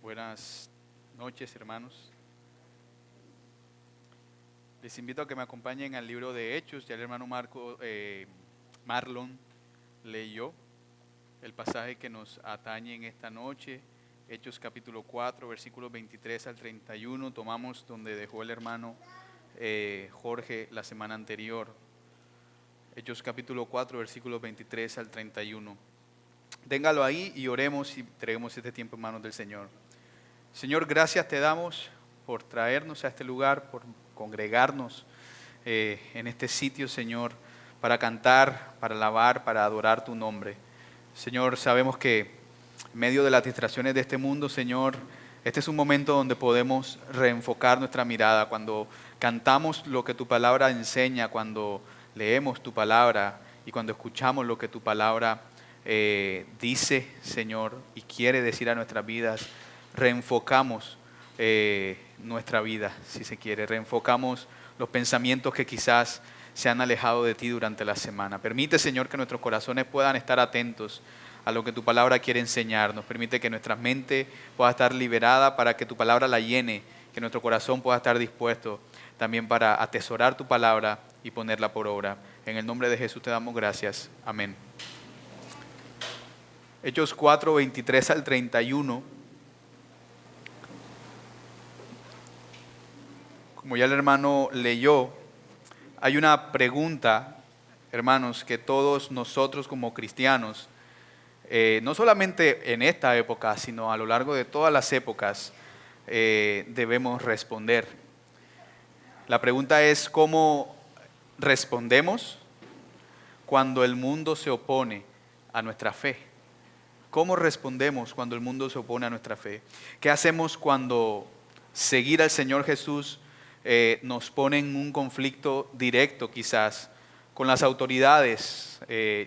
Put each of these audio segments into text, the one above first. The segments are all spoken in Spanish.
Buenas noches, hermanos. Les invito a que me acompañen al libro de Hechos. Ya el hermano Marlon leyó el pasaje que nos atañe en esta noche. Hechos capítulo 4, versículos 23 al 31. Tomamos donde dejó el hermano Jorge la semana anterior. Hechos capítulo 4, versículos 23 al 31. Téngalo ahí y oremos y traemos este tiempo en manos del Señor. Señor, gracias te damos por traernos a este lugar, por congregarnos en este sitio, Señor, para cantar, para alabar, para adorar tu nombre. Señor, sabemos que en medio de las distracciones de este mundo, Señor, este es un momento donde podemos reenfocar nuestra mirada. Cuando cantamos lo que tu palabra enseña, cuando leemos tu palabra y cuando escuchamos lo que tu palabra dice, Señor, y quiere decir a nuestras vidas, reenfocamos nuestra vida, si se quiere, reenfocamos los pensamientos que quizás se han alejado de ti durante la semana. Permite, Señor, que nuestros corazones puedan estar atentos a lo que tu palabra quiere enseñarnos. Permite que nuestra mente pueda estar liberada para que tu palabra la llene, que nuestro corazón pueda estar dispuesto también para atesorar tu palabra y ponerla por obra. En el nombre de Jesús te damos gracias. Amén. Hechos 4, 23 al 31. Como ya el hermano leyó, hay una pregunta, hermanos, que todos nosotros como cristianos, no solamente en esta época, sino a lo largo de todas las épocas, debemos responder. La pregunta es, ¿cómo respondemos cuando el mundo se opone a nuestra fe? ¿Cómo respondemos cuando el mundo se opone a nuestra fe? ¿Qué hacemos cuando seguir al Señor Jesús nos pone en un conflicto directo quizás con las autoridades,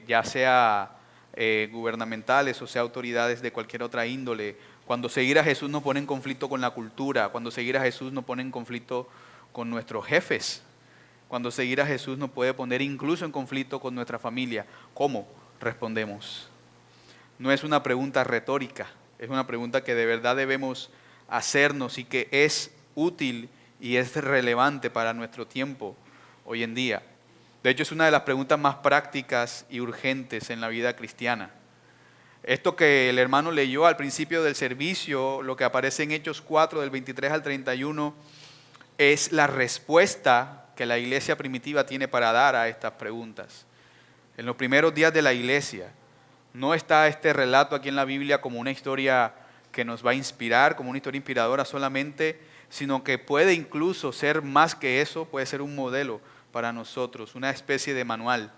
ya sea gubernamentales o sea autoridades de cualquier otra índole? Cuando seguir a Jesús nos pone en conflicto con la cultura, cuando seguir a Jesús nos pone en conflicto con nuestros jefes, cuando seguir a Jesús nos puede poner incluso en conflicto con nuestra familia. ¿Cómo respondemos? No es una pregunta retórica, es una pregunta que de verdad debemos hacernos y que es útil y es relevante para nuestro tiempo hoy en día. De hecho, es una de las preguntas más prácticas y urgentes en la vida cristiana. Esto que el hermano leyó al principio del servicio, lo que aparece en Hechos 4, del 23 al 31, es la respuesta que la iglesia primitiva tiene para dar a estas preguntas. En los primeros días de la iglesia, no está este relato aquí en la Biblia como una historia que nos va a inspirar, como una historia inspiradora solamente, sino que puede incluso ser más que eso, puede ser un modelo para nosotros, una especie de manual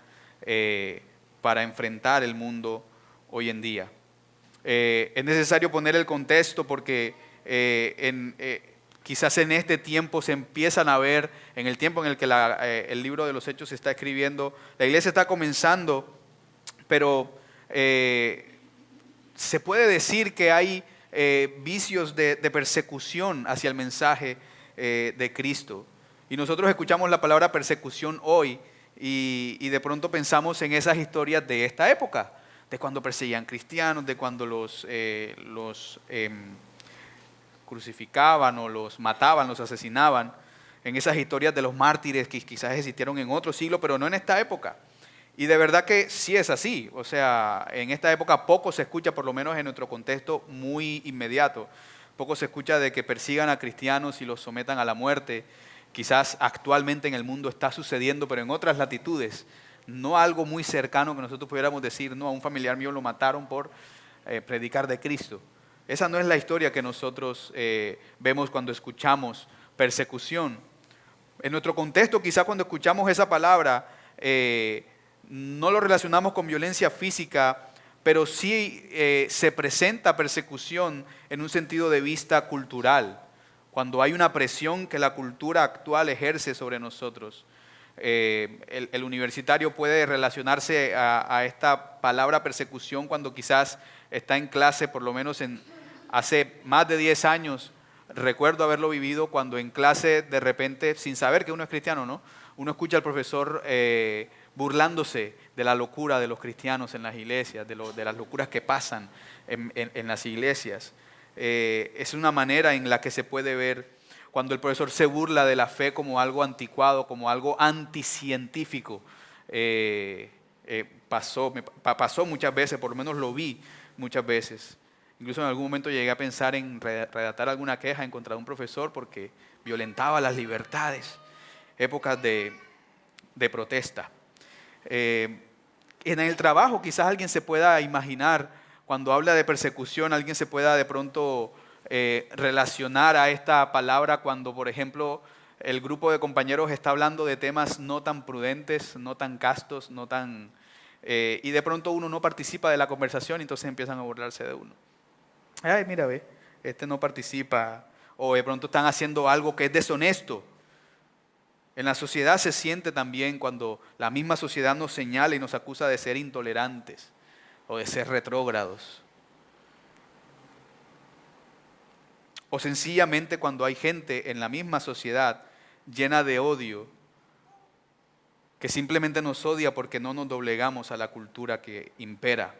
para enfrentar el mundo hoy en día. Es necesario poner el contexto porque quizás en este tiempo se empiezan a ver, en el tiempo en el que el libro de los Hechos se está escribiendo, la iglesia está comenzando, pero se puede decir que hay vicios de persecución hacia el mensaje de Cristo. Y nosotros escuchamos la palabra persecución hoy y de pronto pensamos en esas historias de esta época, de cuando perseguían cristianos, de cuando los crucificaban o los mataban, los asesinaban, en esas historias de los mártires que quizás existieron en otro siglo, pero no en esta época. Y de verdad que sí es así, o sea, en esta época poco se escucha, por lo menos en nuestro contexto muy inmediato, poco se escucha de que persigan a cristianos y los sometan a la muerte. Quizás actualmente en el mundo está sucediendo, pero en otras latitudes, no algo muy cercano que nosotros pudiéramos decir, no, a un familiar mío lo mataron por predicar de Cristo. Esa no es la historia que nosotros vemos cuando escuchamos persecución. En nuestro contexto, quizás cuando escuchamos esa palabra, no lo relacionamos con violencia física, pero sí se presenta persecución en un sentido de vista cultural, cuando hay una presión que la cultura actual ejerce sobre nosotros. El universitario puede relacionarse a esta palabra persecución cuando quizás está en clase, por lo menos hace más de 10 años, recuerdo haberlo vivido cuando en clase de repente, sin saber que uno es cristiano, ¿no? Uno escucha al profesor burlándose de la locura de los cristianos en las iglesias, de las locuras que pasan en las iglesias. Es una manera en la que se puede ver cuando el profesor se burla de la fe como algo anticuado, como algo anticientífico. Pasó muchas veces, por lo menos lo vi muchas veces. Incluso en algún momento llegué a pensar en redactar alguna queja en contra de un profesor porque violentaba las libertades, épocas de protesta. En el trabajo quizás alguien se pueda imaginar, cuando habla de persecución, alguien se pueda de pronto relacionar a esta palabra cuando, por ejemplo, el grupo de compañeros está hablando de temas no tan prudentes, no tan castos, y de pronto uno no participa de la conversación y entonces empiezan a burlarse de uno. Ay, mira, ve, este no participa, o de pronto están haciendo algo que es deshonesto. En la sociedad se siente también cuando la misma sociedad nos señala y nos acusa de ser intolerantes o de ser retrógrados. O sencillamente cuando hay gente en la misma sociedad llena de odio, que simplemente nos odia porque no nos doblegamos a la cultura que impera.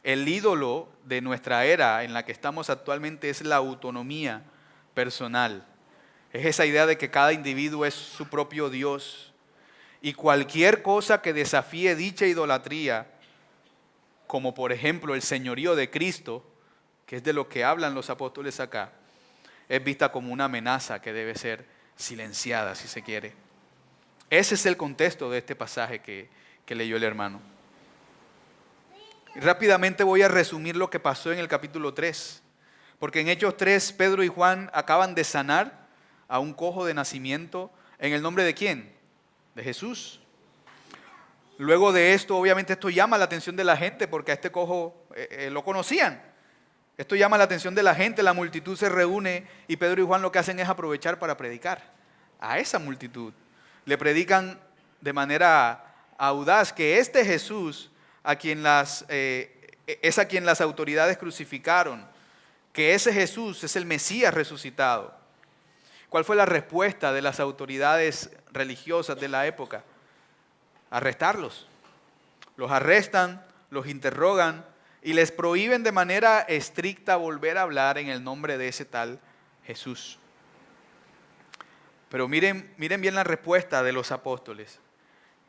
El ídolo de nuestra era en la que estamos actualmente es la autonomía personal. Es esa idea de que cada individuo es su propio Dios. Y cualquier cosa que desafíe dicha idolatría, como por ejemplo el señorío de Cristo, que es de lo que hablan los apóstoles acá, es vista como una amenaza que debe ser silenciada, si se quiere. Ese es el contexto de este pasaje que leyó el hermano. Rápidamente voy a resumir lo que pasó en el capítulo 3, porque en Hechos 3 Pedro y Juan acaban de sanar a un cojo de nacimiento. ¿En el nombre de quién? De Jesús. Luego de esto, obviamente esto llama la atención de la gente, porque a este cojo lo conocían. Esto llama la atención de la gente, la multitud se reúne y Pedro y Juan lo que hacen es aprovechar para predicar a esa multitud. Le predican de manera audaz que este Jesús es a quien las autoridades crucificaron, que ese Jesús es el Mesías resucitado. ¿Cuál fue la respuesta de las autoridades religiosas de la época? Arrestarlos. Los arrestan, los interrogan y les prohíben de manera estricta volver a hablar en el nombre de ese tal Jesús. Pero miren bien la respuesta de los apóstoles,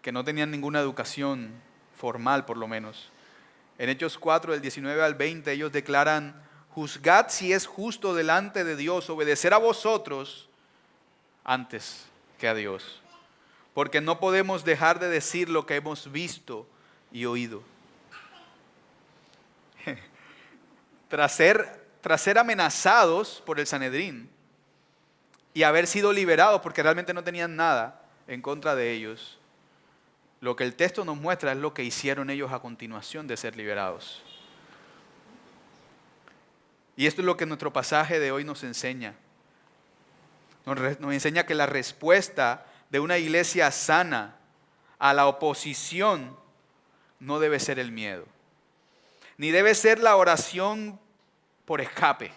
que no tenían ninguna educación formal por lo menos. En Hechos 4, del 19 al 20, ellos declaran: juzgad si es justo delante de Dios obedecer a vosotros antes que a Dios, porque no podemos dejar de decir lo que hemos visto y oído. Tras ser amenazados por el Sanedrín y haber sido liberados porque realmente no tenían nada en contra de ellos, lo que el texto nos muestra es lo que hicieron ellos a continuación de ser liberados. Y esto es lo que nuestro pasaje de hoy nos enseña. Nos enseña que la respuesta de una iglesia sana a la oposición no debe ser el miedo, ni debe ser la oración por escape,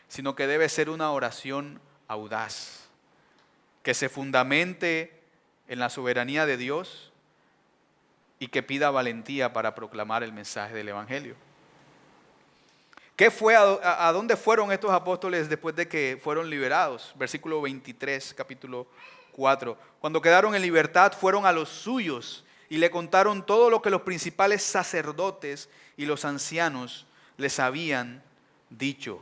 sino que debe ser una oración audaz, que se fundamente en la soberanía de Dios y que pida valentía para proclamar el mensaje del Evangelio. ¿Qué fue? ¿A dónde fueron estos apóstoles después de que fueron liberados? Versículo 23, capítulo 4. Cuando quedaron en libertad, fueron a los suyos y le contaron todo lo que los principales sacerdotes y los ancianos les habían dicho.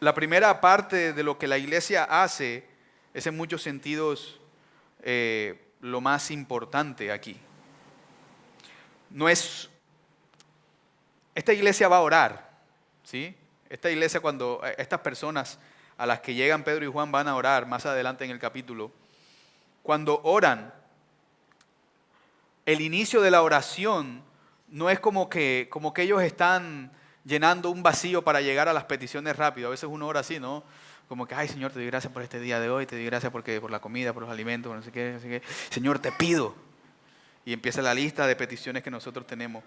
La primera parte de lo que la iglesia hace es en muchos sentidos lo más importante aquí. Esta iglesia va a orar, ¿sí? Esta iglesia, cuando estas personas a las que llegan Pedro y Juan van a orar más adelante en el capítulo, cuando oran, el inicio de la oración no es como que ellos están llenando un vacío para llegar a las peticiones rápido. A veces uno ora así, ¿no? Como que, ay Señor, te doy gracias por este día de hoy, te doy gracias por la comida, por los alimentos, por no sé qué. Señor, te pido. Y empieza la lista de peticiones que nosotros tenemos.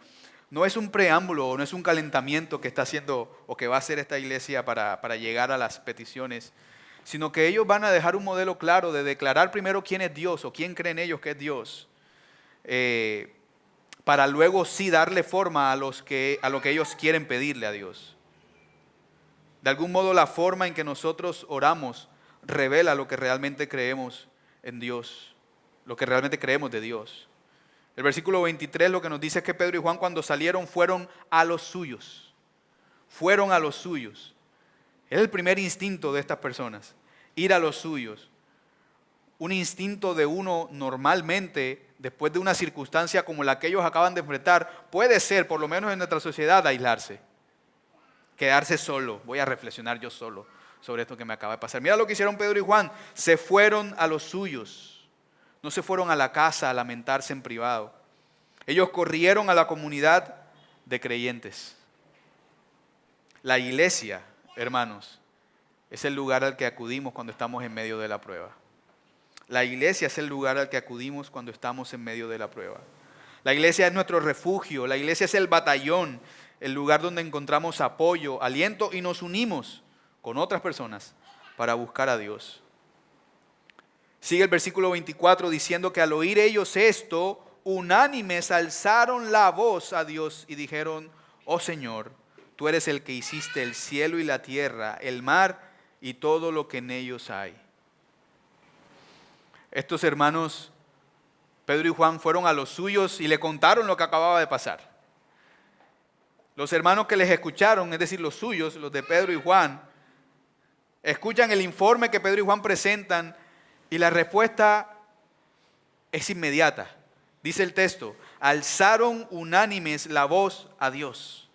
No es un preámbulo, no es un calentamiento que está haciendo o que va a hacer esta iglesia para llegar a las peticiones, sino que ellos van a dejar un modelo claro de declarar primero quién es Dios o quién creen ellos que es Dios, para luego sí darle forma a lo que ellos quieren pedirle a Dios. De algún modo la forma en que nosotros oramos revela lo que realmente creemos en Dios, lo que realmente creemos de Dios. El versículo 23 lo que nos dice es que Pedro y Juan cuando salieron fueron a los suyos. Fueron a los suyos. Es el primer instinto de estas personas, ir a los suyos. Un instinto de uno normalmente, después de una circunstancia como la que ellos acaban de enfrentar, puede ser, por lo menos en nuestra sociedad, aislarse. Quedarse solo. Voy a reflexionar yo solo sobre esto que me acaba de pasar. Mira lo que hicieron Pedro y Juan. Se fueron a los suyos. No se fueron a la casa a lamentarse en privado. Ellos corrieron a la comunidad de creyentes. La iglesia, hermanos, es el lugar al que acudimos cuando estamos en medio de la prueba. La iglesia es el lugar al que acudimos cuando estamos en medio de la prueba. La iglesia es nuestro refugio, la iglesia es el batallón, el lugar donde encontramos apoyo, aliento y nos unimos con otras personas para buscar a Dios. Sigue el versículo 24 diciendo que al oír ellos esto, unánimes alzaron la voz a Dios y dijeron: oh Señor, tú eres el que hiciste el cielo y la tierra, el mar y todo lo que en ellos hay. Estos hermanos, Pedro y Juan, fueron a los suyos y le contaron lo que acababa de pasar. Los hermanos que les escucharon, es decir, los suyos, los de Pedro y Juan, escuchan el informe que Pedro y Juan presentan y la respuesta es inmediata. Dice el texto: alzaron unánimes la voz a Dios.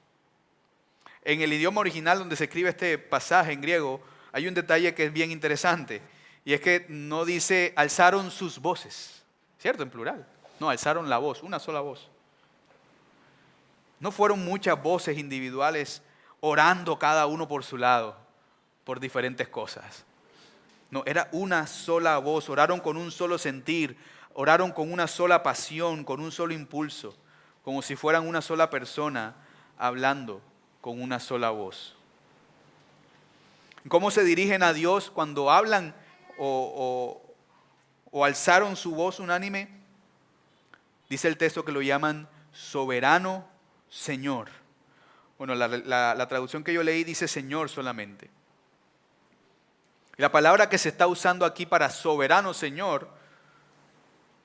En el idioma original donde se escribe este pasaje en griego, hay un detalle que es bien interesante. Y es que no dice alzaron sus voces, ¿cierto? En plural. No, alzaron la voz, una sola voz. No fueron muchas voces individuales orando cada uno por su lado, por diferentes cosas. No, era una sola voz, oraron con un solo sentir, oraron con una sola pasión, con un solo impulso, como si fueran una sola persona hablando con una sola voz. ¿Cómo se dirigen a Dios cuando hablan o alzaron su voz unánime? Dice el texto que lo llaman soberano Señor. Bueno, la traducción que yo leí dice Señor solamente. Y la palabra que se está usando aquí para soberano Señor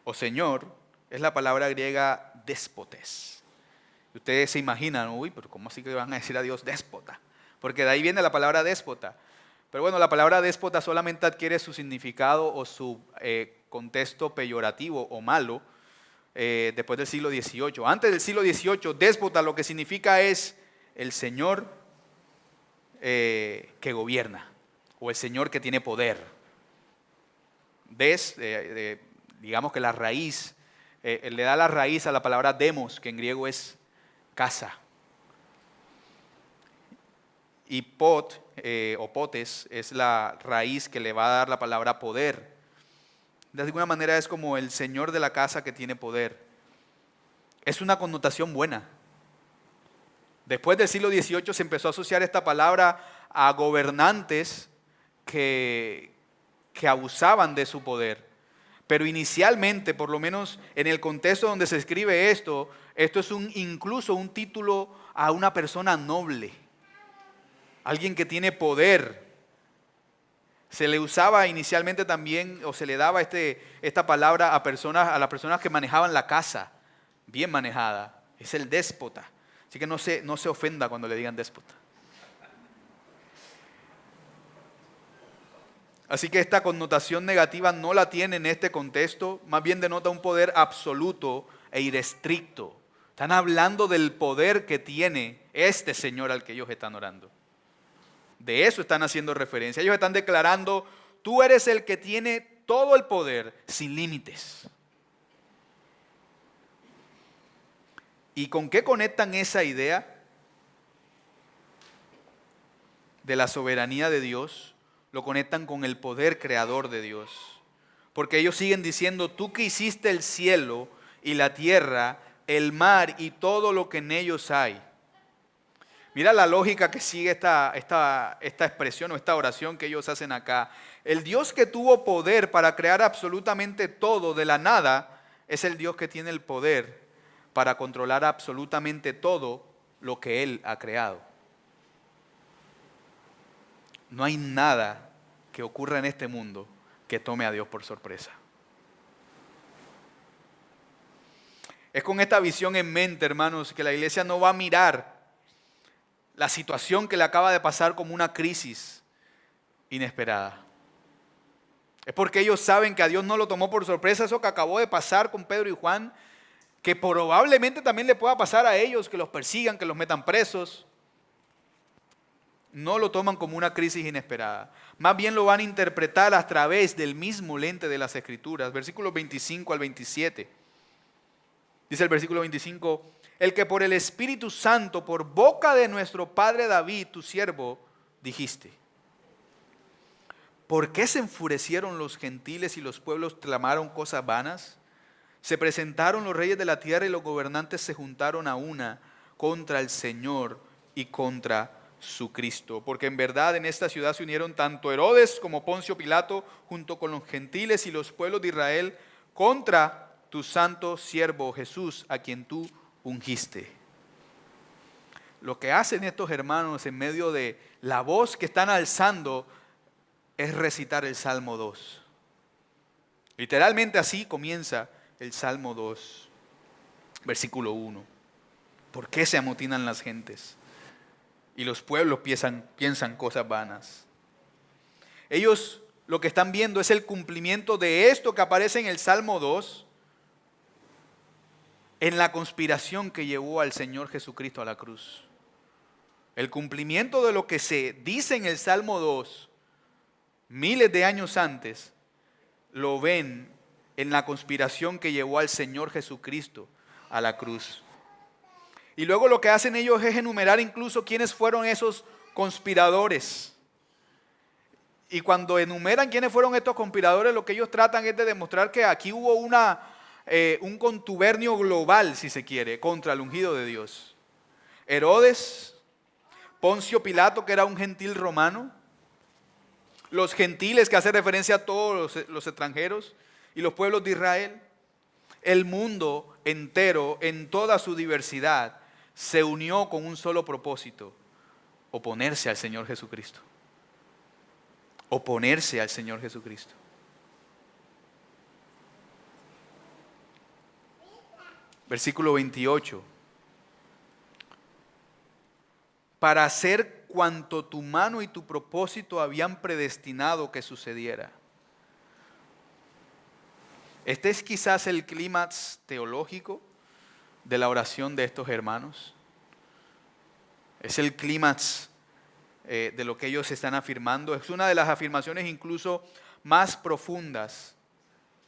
o Señor es la palabra griega déspotes. Ustedes se imaginan, uy, pero ¿cómo así que van a decir a Dios déspota? Porque de ahí viene la palabra déspota. Pero bueno, la palabra déspota solamente adquiere su significado o su contexto peyorativo o malo después del siglo XVIII. Antes del siglo XVIII, déspota lo que significa es el señor que gobierna o el señor que tiene poder. Digamos que la raíz, le da la raíz a la palabra demos, que en griego es casa. Y pot o potes es la raíz que le va a dar la palabra poder. De alguna manera es como el señor de la casa que tiene poder. Es una connotación buena. Después del siglo XVIII se empezó a asociar esta palabra a gobernantes que abusaban de su poder. Pero inicialmente, por lo menos en el contexto donde se escribe esto es incluso un título a una persona noble. Alguien que tiene poder. Se le usaba inicialmente también, o se le daba esta palabra a las personas que manejaban la casa, bien manejada. Es el déspota. Así que no se ofenda cuando le digan déspota. Así que esta connotación negativa no la tiene en este contexto, más bien denota un poder absoluto e irrestricto. Están hablando del poder que tiene este Señor al que ellos están orando. De eso están haciendo referencia. Ellos están declarando: tú eres el que tiene todo el poder sin límites. ¿Y con qué conectan esa idea de la soberanía de Dios? Lo conectan con el poder creador de Dios. Porque ellos siguen diciendo: tú que hiciste el cielo y la tierra, el mar y todo lo que en ellos hay. Mira la lógica que sigue esta expresión o esta oración que ellos hacen acá. El Dios que tuvo poder para crear absolutamente todo de la nada es el Dios que tiene el poder para controlar absolutamente todo lo que Él ha creado. No hay nada que ocurra en este mundo que tome a Dios por sorpresa. Es con esta visión en mente, hermanos, que la iglesia no va a mirar la situación que le acaba de pasar como una crisis inesperada. Es porque ellos saben que a Dios no lo tomó por sorpresa eso que acabó de pasar con Pedro y Juan, que probablemente también le pueda pasar a ellos, que los persigan, que los metan presos. No lo toman como una crisis inesperada. Más bien lo van a interpretar a través del mismo lente de las Escrituras. Versículos 25 al 27. Dice el versículo 25, el que por el Espíritu Santo, por boca de nuestro padre David, tu siervo, dijiste. ¿Por qué se enfurecieron los gentiles y los pueblos clamaron cosas vanas? Se presentaron los reyes de la tierra y los gobernantes se juntaron a una contra el Señor y contra su Cristo. Porque en verdad en esta ciudad se unieron tanto Herodes como Poncio Pilato junto con los gentiles y los pueblos de Israel contra tu santo siervo Jesús, a quien tú ungiste. Lo que hacen estos hermanos en medio de la voz que están alzando es recitar el Salmo 2. Literalmente así comienza el Salmo 2, versículo 1. ¿Por qué se amotinan las gentes? Y los pueblos piensan cosas vanas. Ellos lo que están viendo es el cumplimiento de esto que aparece en el Salmo 2, en la conspiración que llevó al Señor Jesucristo a la cruz. El cumplimiento de lo que se dice en el Salmo 2, miles de años antes, lo ven en la conspiración que llevó al Señor Jesucristo a la cruz. Y luego lo que hacen ellos es enumerar incluso quiénes fueron esos conspiradores. Y cuando enumeran quiénes fueron estos conspiradores, lo que ellos tratan es de demostrar que aquí hubo un contubernio global, si se quiere, contra el ungido de Dios. Herodes, Poncio Pilato, que era un gentil romano, los gentiles, que hace referencia a todos los extranjeros, y los pueblos de Israel, el mundo entero, en toda su diversidad, se unió con un solo propósito: oponerse al Señor Jesucristo. Oponerse al Señor Jesucristo. Versículo 28. Para hacer cuanto tu mano y tu propósito habían predestinado que sucediera. Este es quizás el clímax teológico de la oración de estos hermanos. Es el clímax de lo que ellos están afirmando. Es una de las afirmaciones incluso más profundas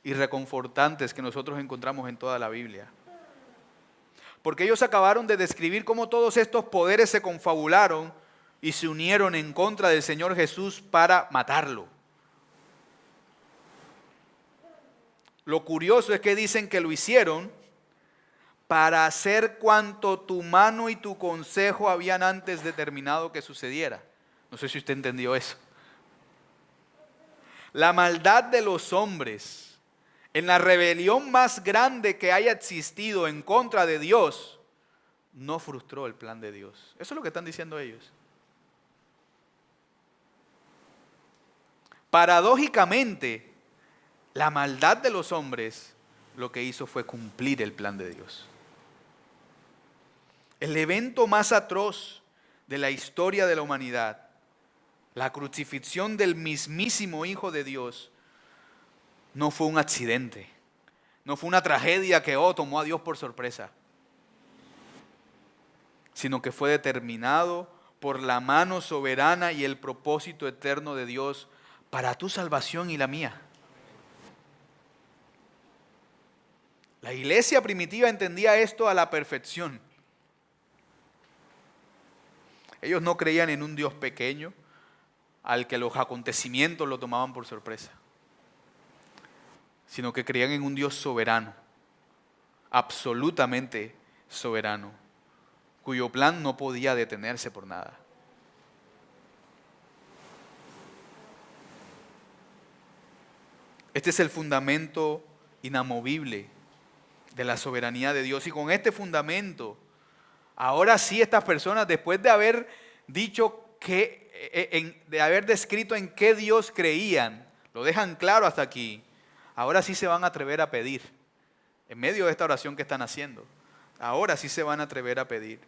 y reconfortantes que nosotros encontramos en toda la Biblia. Porque ellos acabaron de describir cómo todos estos poderes se confabularon y se unieron en contra del Señor Jesús para matarlo. Lo curioso es que dicen que lo hicieron para hacer cuanto tu mano y tu consejo habían antes determinado que sucediera. No sé si usted entendió eso. La maldad de los hombres, en la rebelión más grande que haya existido en contra de Dios, no frustró el plan de Dios. Eso es lo que están diciendo ellos. Paradójicamente, la maldad de los hombres lo que hizo fue cumplir el plan de Dios. El evento más atroz de la historia de la humanidad, la crucifixión del mismísimo Hijo de Dios, no fue un accidente, no fue una tragedia que tomó a Dios por sorpresa, sino que fue determinado por la mano soberana y el propósito eterno de Dios para tu salvación y la mía. La iglesia primitiva entendía esto a la perfección. Ellos no creían en un Dios pequeño al que los acontecimientos lo tomaban por sorpresa, sino que creían en un Dios soberano, absolutamente soberano, cuyo plan no podía detenerse por nada. Este es el fundamento inamovible de la soberanía de Dios. Y con este fundamento, ahora sí estas personas, después de haber dicho de haber descrito en qué Dios creían, lo dejan claro hasta aquí, ahora sí se van a atrever a pedir, en medio de esta oración que están haciendo, ahora sí se van a atrever a pedir.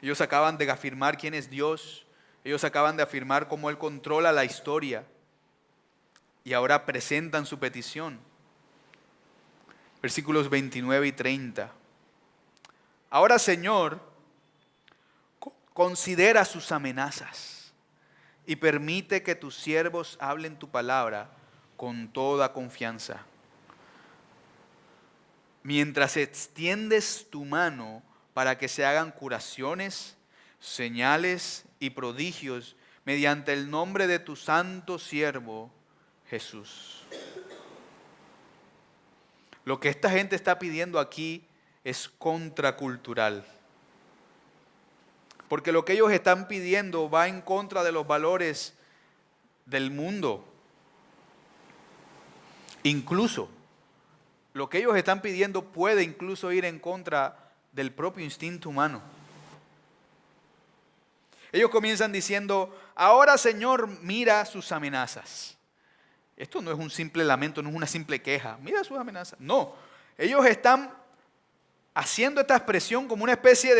Ellos acaban de afirmar quién es Dios, ellos acaban de afirmar cómo Él controla la historia y ahora presentan su petición. Versículos 29 y 30. Ahora, Señor, considera sus amenazas y permite que tus siervos hablen tu palabra con toda confianza. Mientras extiendes tu mano para que se hagan curaciones, señales y prodigios mediante el nombre de tu santo siervo Jesús. Lo que esta gente está pidiendo aquí es contracultural. Porque lo que ellos están pidiendo va en contra de los valores del mundo. Incluso, lo que ellos están pidiendo puede incluso ir en contra del propio instinto humano. Ellos comienzan diciendo, ahora Señor, mira sus amenazas. Esto no es un simple lamento, no es una simple queja. Mira sus amenazas. No, ellos están haciendo esta expresión como una especie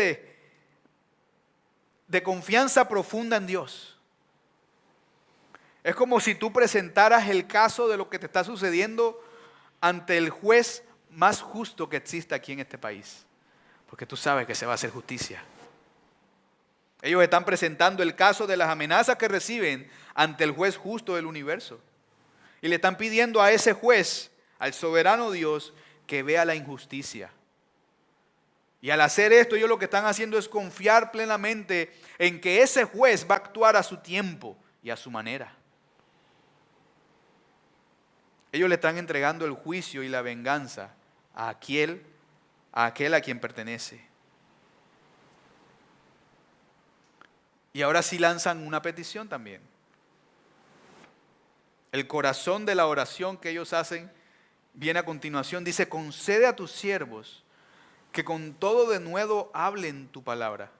de confianza profunda en Dios. Es como si tú presentaras el caso de lo que te está sucediendo ante el juez más justo que existe aquí en este país. Porque tú sabes que se va a hacer justicia. Ellos están presentando el caso de las amenazas que reciben ante el juez justo del universo. Y le están pidiendo a ese juez, al soberano Dios, que vea la injusticia. Y al hacer esto, ellos lo que están haciendo es confiar plenamente en que ese juez va a actuar a su tiempo y a su manera. Ellos le están entregando el juicio y la venganza a aquel a quien pertenece. Y ahora sí lanzan una petición también. El corazón de la oración que ellos hacen viene a continuación. Dice, concede a tus siervos que con todo denuedo hablen tu palabra.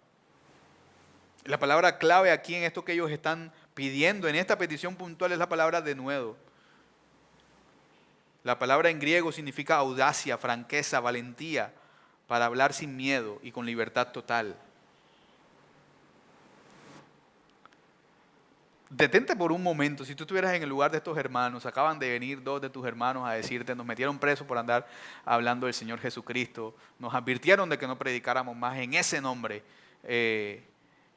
La palabra clave aquí en esto que ellos están pidiendo, en esta petición puntual, es la palabra denuedo. La palabra en griego significa audacia, franqueza, valentía, para hablar sin miedo y con libertad total. Detente por un momento, si tú estuvieras en el lugar de estos hermanos, acaban de venir dos de tus hermanos a decirte, nos metieron presos por andar hablando del Señor Jesucristo, nos advirtieron de que no predicáramos más en ese nombre,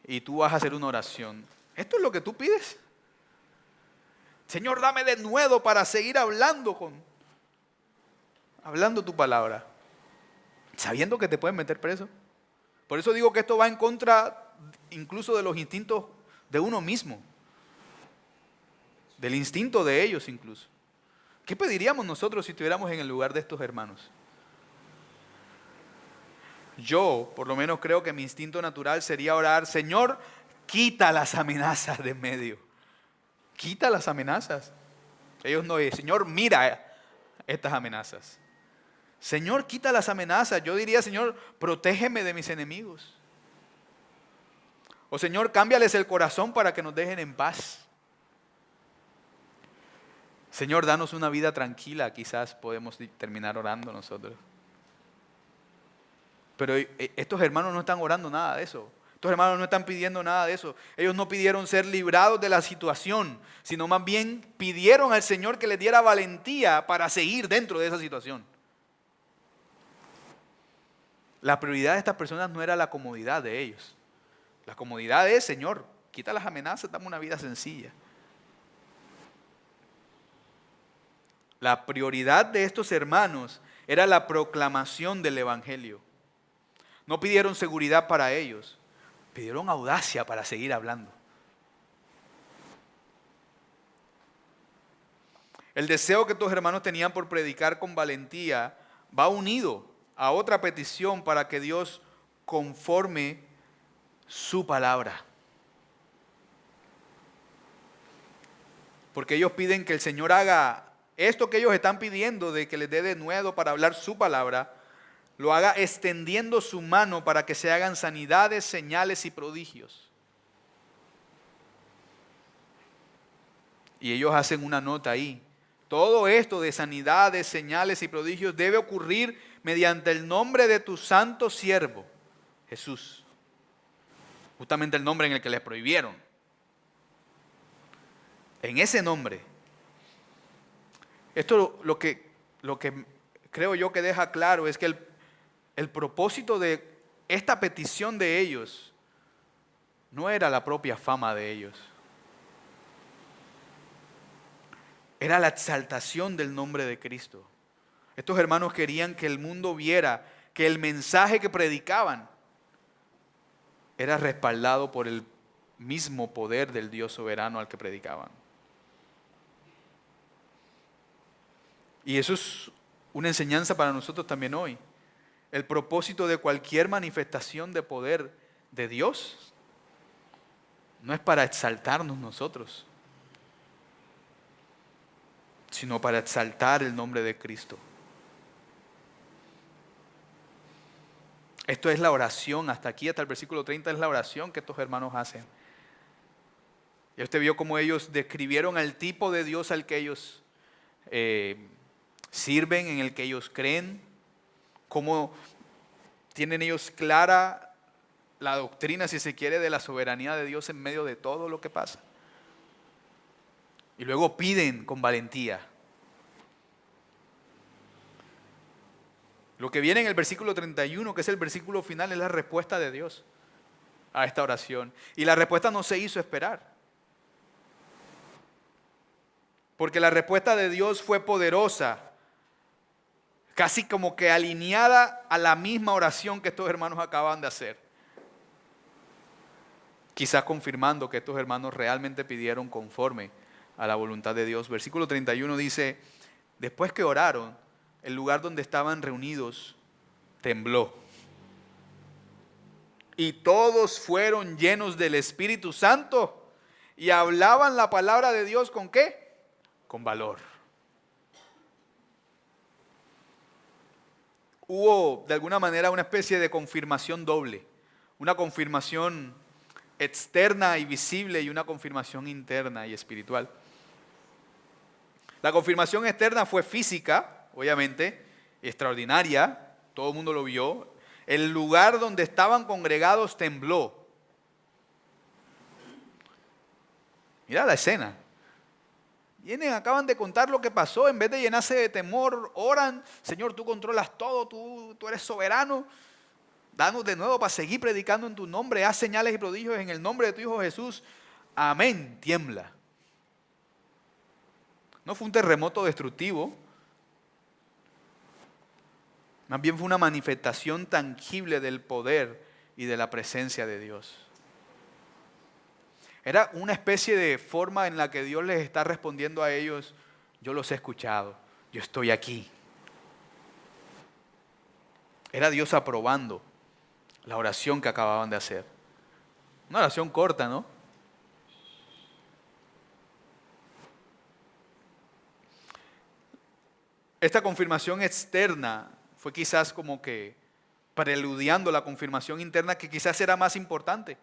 y tú vas a hacer una oración. ¿Esto es lo que tú pides? Señor, dame de nuevo para seguir hablando tu palabra, sabiendo que te pueden meter preso. Por eso digo que esto va en contra incluso de los instintos de uno mismo. Del instinto de ellos incluso. ¿Qué pediríamos nosotros si estuviéramos en el lugar de estos hermanos? Yo, por lo menos, creo que mi instinto natural sería orar, Señor, quita las amenazas de en medio. Quita las amenazas. Ellos no es, Señor, mira estas amenazas. Señor, quita las amenazas. Yo diría, Señor, protégeme de mis enemigos. O Señor, cámbiales el corazón para que nos dejen en paz. Señor, danos una vida tranquila, quizás podemos terminar orando nosotros. Pero estos hermanos no están orando nada de eso. Estos hermanos no están pidiendo nada de eso. Ellos no pidieron ser librados de la situación, sino más bien pidieron al Señor que les diera valentía para seguir dentro de esa situación. La prioridad de estas personas no era la comodidad de ellos. La comodidad es, Señor, quita las amenazas, dame una vida sencilla. La prioridad de estos hermanos era la proclamación del Evangelio. No pidieron seguridad para ellos, pidieron audacia para seguir hablando. El deseo que estos hermanos tenían por predicar con valentía va unido a otra petición para que Dios conforme su palabra. Porque ellos piden que el Señor haga esto que ellos están pidiendo de que les dé denuedo para hablar su palabra, lo haga extendiendo su mano para que se hagan sanidades, señales y prodigios. Y ellos hacen una nota ahí. Todo esto de sanidades, señales y prodigios debe ocurrir mediante el nombre de tu santo siervo, Jesús. Justamente el nombre en el que les prohibieron. En ese nombre. Esto lo que creo yo que deja claro es que el propósito de esta petición de ellos no era la propia fama de ellos. Era la exaltación del nombre de Cristo. Estos hermanos querían que el mundo viera que el mensaje que predicaban era respaldado por el mismo poder del Dios soberano al que predicaban. Y eso es una enseñanza para nosotros también hoy. El propósito de cualquier manifestación de poder de Dios no es para exaltarnos nosotros, sino para exaltar el nombre de Cristo. Esto es la oración, hasta aquí, hasta el versículo 30 es la oración que estos hermanos hacen. Y usted vio cómo ellos describieron al tipo de Dios al que ellos sirven, en el que ellos creen, cómo tienen ellos clara la doctrina, si se quiere, de la soberanía de Dios en medio de todo lo que pasa. Y luego piden con valentía. Lo que viene en el versículo 31, que es el versículo final, es la respuesta de Dios a esta oración. Y la respuesta no se hizo esperar. Porque la respuesta de Dios fue poderosa, casi como que alineada a la misma oración que estos hermanos acaban de hacer. Quizás confirmando que estos hermanos realmente pidieron conforme a la voluntad de Dios. Versículo 31 dice, después que oraron, el lugar donde estaban reunidos tembló. Y todos fueron llenos del Espíritu Santo y hablaban la palabra de Dios ¿con qué? Con valor. Hubo de alguna manera una especie de confirmación doble. Una confirmación externa y visible y una confirmación interna y espiritual. La confirmación externa fue física, obviamente, extraordinaria, todo el mundo lo vio. El lugar donde estaban congregados tembló. Mira la escena. Vienen, acaban de contar lo que pasó, en vez de llenarse de temor, oran, Señor, tú controlas todo, tú eres soberano. Danos de nuevo para seguir predicando en tu nombre, haz señales y prodigios en el nombre de tu Hijo Jesús. Amén, tiembla. No fue un terremoto destructivo, más bien fue una manifestación tangible del poder y de la presencia de Dios. Era una especie de forma en la que Dios les está respondiendo a ellos, yo los he escuchado, yo estoy aquí. Era Dios aprobando la oración que acababan de hacer. Una oración corta, ¿no? Esta confirmación externa fue quizás como que preludiando la confirmación interna que quizás era más importante.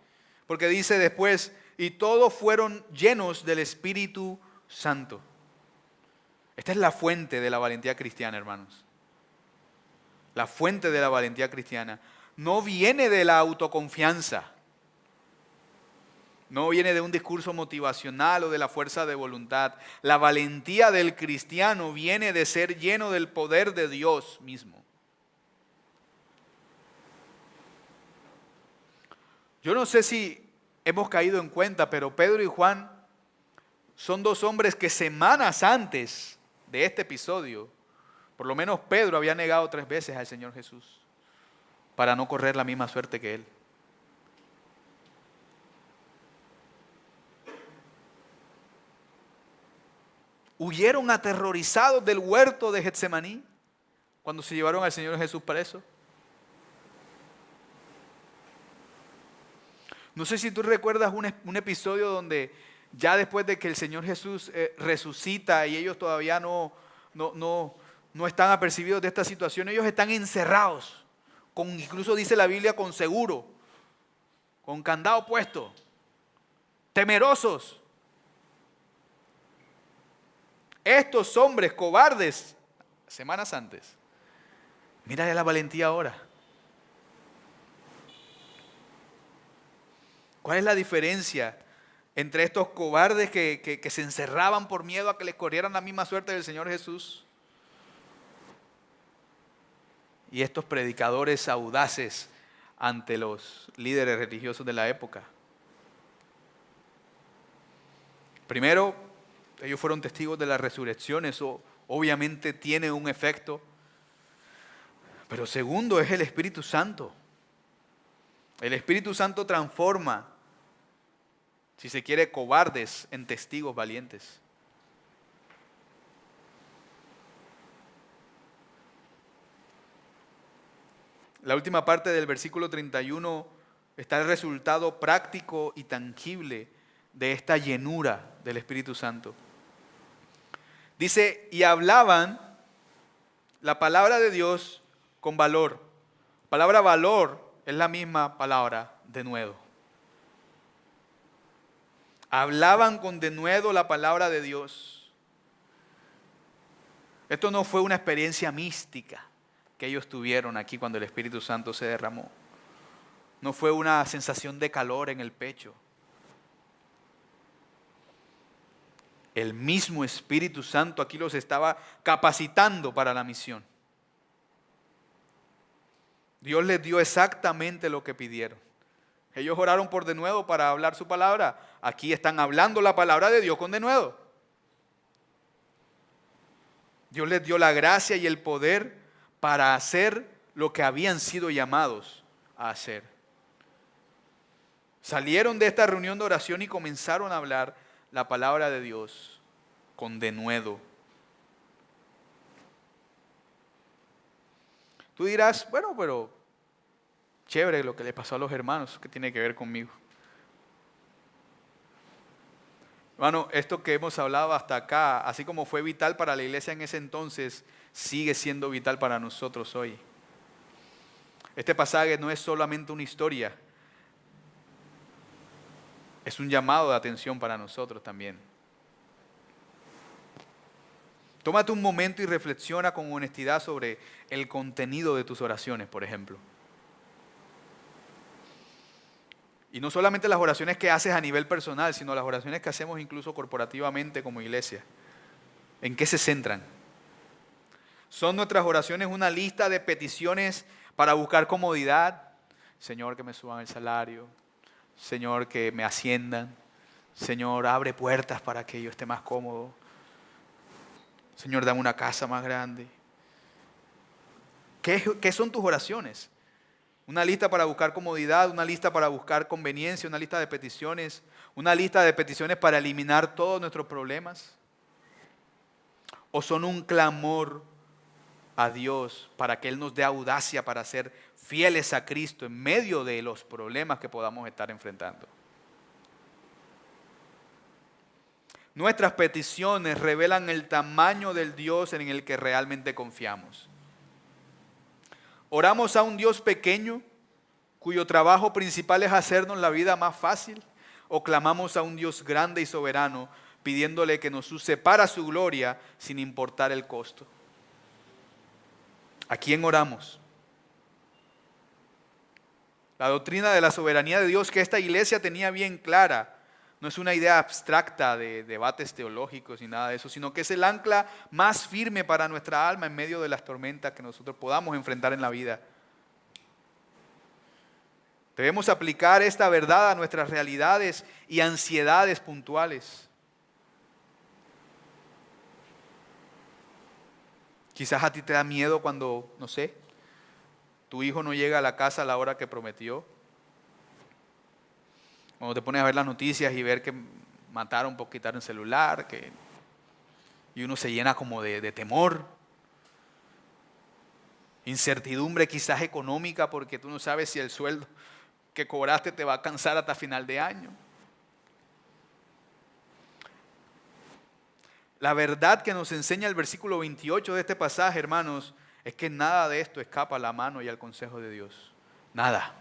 Porque dice después, y todos fueron llenos del Espíritu Santo. Esta es la fuente de la valentía cristiana, hermanos. La fuente de la valentía cristiana no viene de la autoconfianza. No viene de un discurso motivacional o de la fuerza de voluntad. La valentía del cristiano viene de ser lleno del poder de Dios mismo. Yo no sé si hemos caído en cuenta, pero Pedro y Juan son dos hombres que semanas antes de este episodio, por lo menos Pedro había negado 3 veces al Señor Jesús para no correr la misma suerte que él. Huyeron aterrorizados del huerto de Getsemaní cuando se llevaron al Señor Jesús preso. No sé si tú recuerdas un episodio donde ya después de que el Señor Jesús resucita y ellos todavía no no están apercibidos de esta situación. Ellos están encerrados, incluso dice la Biblia, con seguro, con candado puesto, temerosos. Estos hombres cobardes, semanas antes, mírale la valentía ahora. ¿Cuál es la diferencia entre estos cobardes que se encerraban por miedo a que les corrieran la misma suerte del Señor Jesús y estos predicadores audaces ante los líderes religiosos de la época? Primero, ellos fueron testigos de la resurrección, eso obviamente tiene un efecto. Pero segundo es el Espíritu Santo. El Espíritu Santo transforma, si se quiere, cobardes en testigos valientes. La última parte del versículo 31 está el resultado práctico y tangible de esta llenura del Espíritu Santo. Dice, y hablaban la palabra de Dios con valor. La palabra valor es la misma palabra denuedo. Hablaban con denuedo la palabra de Dios. Esto no fue una experiencia mística que ellos tuvieron aquí cuando el Espíritu Santo se derramó. No fue una sensación de calor en el pecho. El mismo Espíritu Santo aquí los estaba capacitando para la misión. Dios les dio exactamente lo que pidieron. Ellos oraron por denuedo para hablar su palabra. Aquí están hablando la palabra de Dios con denuedo. Dios les dio la gracia y el poder para hacer lo que habían sido llamados a hacer. Salieron de esta reunión de oración y comenzaron a hablar la palabra de Dios con denuedo. Tú dirás, bueno, pero chévere lo que le pasó a los hermanos, ¿qué tiene que ver conmigo? Hermano, esto que hemos hablado hasta acá, así como fue vital para la iglesia en ese entonces, sigue siendo vital para nosotros hoy. Este pasaje no es solamente una historia, es un llamado de atención para nosotros también. Tómate un momento y reflexiona con honestidad sobre el contenido de tus oraciones, por ejemplo. Y no solamente las oraciones que haces a nivel personal, sino las oraciones que hacemos incluso corporativamente como iglesia. ¿En qué se centran? ¿Son nuestras oraciones una lista de peticiones para buscar comodidad? Señor, que me suban el salario. Señor, que me asciendan. Señor, abre puertas para que yo esté más cómodo. Señor, dame una casa más grande. ¿Qué son tus oraciones? Una lista para buscar comodidad, una lista para buscar conveniencia, una lista de peticiones, una lista de peticiones para eliminar todos nuestros problemas. ¿O son un clamor a Dios para que Él nos dé audacia para ser fieles a Cristo en medio de los problemas que podamos estar enfrentando? Nuestras peticiones revelan el tamaño del Dios en el que realmente confiamos. ¿Oramos a un Dios pequeño cuyo trabajo principal es hacernos la vida más fácil? ¿O clamamos a un Dios grande y soberano pidiéndole que nos use para su gloria sin importar el costo? ¿A quién oramos? La doctrina de la soberanía de Dios que esta iglesia tenía bien clara no es una idea abstracta de debates teológicos ni nada de eso, sino que es el ancla más firme para nuestra alma en medio de las tormentas que nosotros podamos enfrentar en la vida. Debemos aplicar esta verdad a nuestras realidades y ansiedades puntuales. Quizás a ti te da miedo cuando, no sé, tu hijo no llega a la casa a la hora que prometió. Cuando te pones a ver las noticias y ver que mataron por quitar el celular, y uno se llena como de temor. Incertidumbre quizás económica porque tú no sabes si el sueldo que cobraste te va a alcanzar hasta final de año. La verdad que nos enseña el versículo 28 de este pasaje, hermanos, es que nada de esto escapa a la mano y al consejo de Dios. Nada.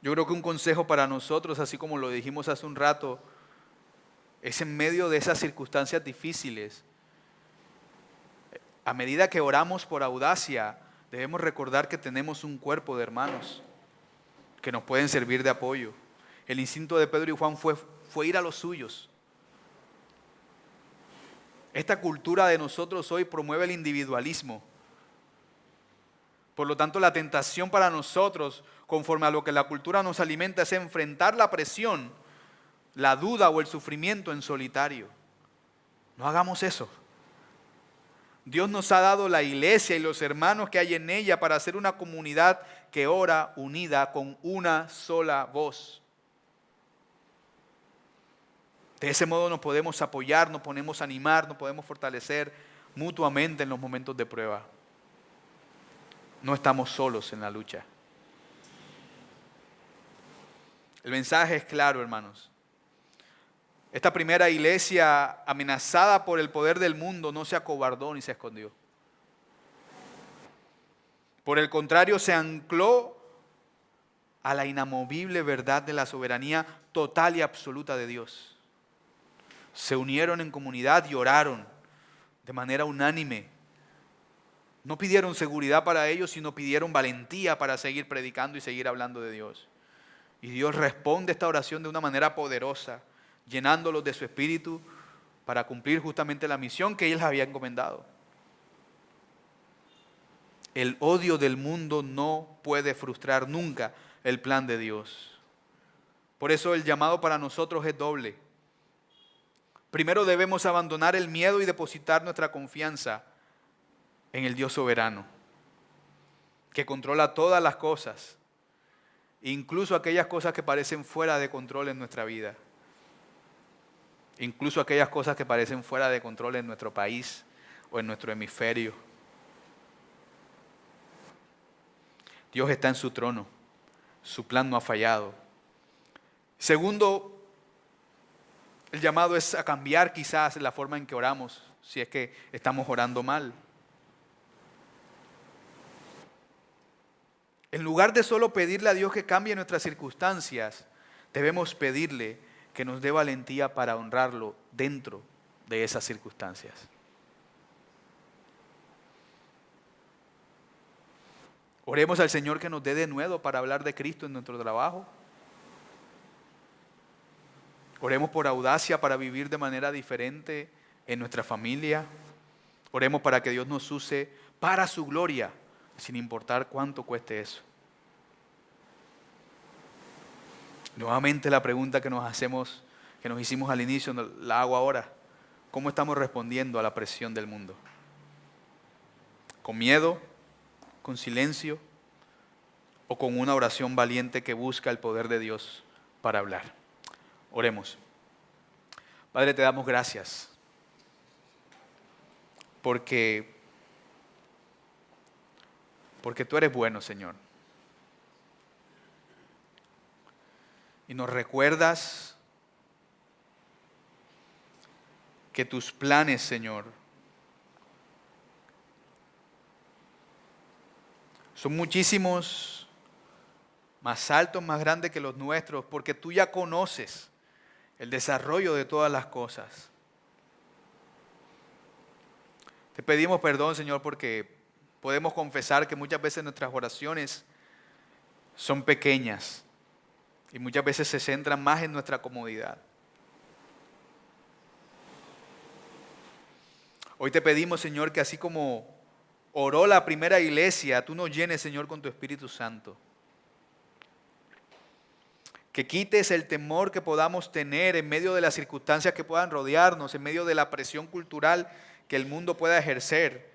Yo creo que un consejo para nosotros, así como lo dijimos hace un rato, es en medio de esas circunstancias difíciles. A medida que oramos por audacia, debemos recordar que tenemos un cuerpo de hermanos que nos pueden servir de apoyo. El instinto de Pedro y Juan fue ir a los suyos. Esta cultura de nosotros hoy promueve el individualismo. Por lo tanto, la tentación para nosotros, conforme a lo que la cultura nos alimenta, es enfrentar la presión, la duda o el sufrimiento en solitario. No hagamos eso. Dios nos ha dado la iglesia y los hermanos que hay en ella para ser una comunidad que ora unida con una sola voz. De ese modo nos podemos apoyar, nos podemos animar, nos podemos fortalecer mutuamente en los momentos de prueba. No estamos solos en la lucha. El mensaje es claro, hermanos. Esta primera iglesia, amenazada por el poder del mundo, no se acobardó ni se escondió. Por el contrario, se ancló a la inamovible verdad de la soberanía total y absoluta de Dios. Se unieron en comunidad y oraron de manera unánime. No pidieron seguridad para ellos, sino pidieron valentía para seguir predicando y seguir hablando de Dios. Y Dios responde a esta oración de una manera poderosa, llenándolos de su espíritu para cumplir justamente la misión que Él les había encomendado. El odio del mundo no puede frustrar nunca el plan de Dios. Por eso el llamado para nosotros es doble. Primero debemos abandonar el miedo y depositar nuestra confianza en el Dios soberano, que controla todas las cosas, incluso aquellas cosas que parecen fuera de control en nuestra vida. Incluso aquellas cosas que parecen fuera de control en nuestro país o en nuestro hemisferio. Dios está en su trono. Su plan no ha fallado. Segundo, el llamado es a cambiar quizás la forma en que oramos, si es que estamos orando mal. En lugar de solo pedirle a Dios que cambie nuestras circunstancias, debemos pedirle que nos dé valentía para honrarlo dentro de esas circunstancias. Oremos al Señor que nos dé denuedo para hablar de Cristo en nuestro trabajo. Oremos por audacia para vivir de manera diferente en nuestra familia. Oremos para que Dios nos use para su gloria, sin importar cuánto cueste eso. Nuevamente la pregunta que nos hicimos al inicio, la hago ahora. ¿Cómo estamos respondiendo a la presión del mundo? ¿Con miedo? ¿Con silencio? ¿O con una oración valiente que busca el poder de Dios para hablar? Oremos. Padre, te damos gracias porque tú eres bueno, Señor. Y nos recuerdas que tus planes, Señor, son muchísimos más altos, más grandes que los nuestros, porque tú ya conoces el desarrollo de todas las cosas. Te pedimos perdón, Señor, porque podemos confesar que muchas veces nuestras oraciones son pequeñas y muchas veces se centran más en nuestra comodidad. Hoy te pedimos, Señor, que así como oró la primera iglesia, tú nos llenes, Señor, con tu Espíritu Santo. Que quites el temor que podamos tener en medio de las circunstancias que puedan rodearnos, en medio de la presión cultural que el mundo pueda ejercer.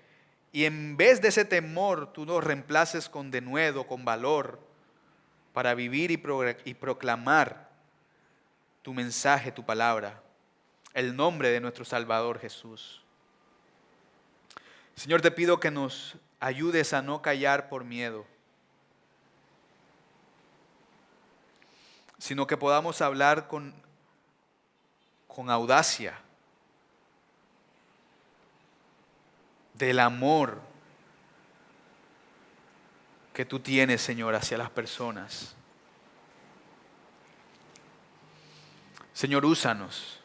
Y en vez de ese temor, tú nos reemplaces con denuedo, con valor, para vivir y proclamar tu mensaje, tu palabra, el nombre de nuestro Salvador Jesús. Señor, te pido que nos ayudes a no callar por miedo, sino que podamos hablar con audacia del amor que tú tienes, Señor, hacia las personas. Señor, úsanos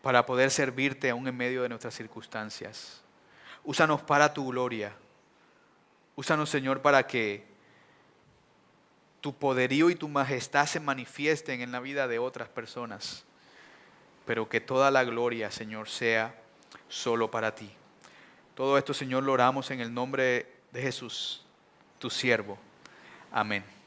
para poder servirte aún en medio de nuestras circunstancias. Úsanos para tu gloria. Úsanos, Señor, para que tu poderío y tu majestad se manifiesten en la vida de otras personas. Pero que toda la gloria, Señor, sea solo para ti. Todo esto, Señor, lo oramos en el nombre de Jesús, tu siervo. Amén.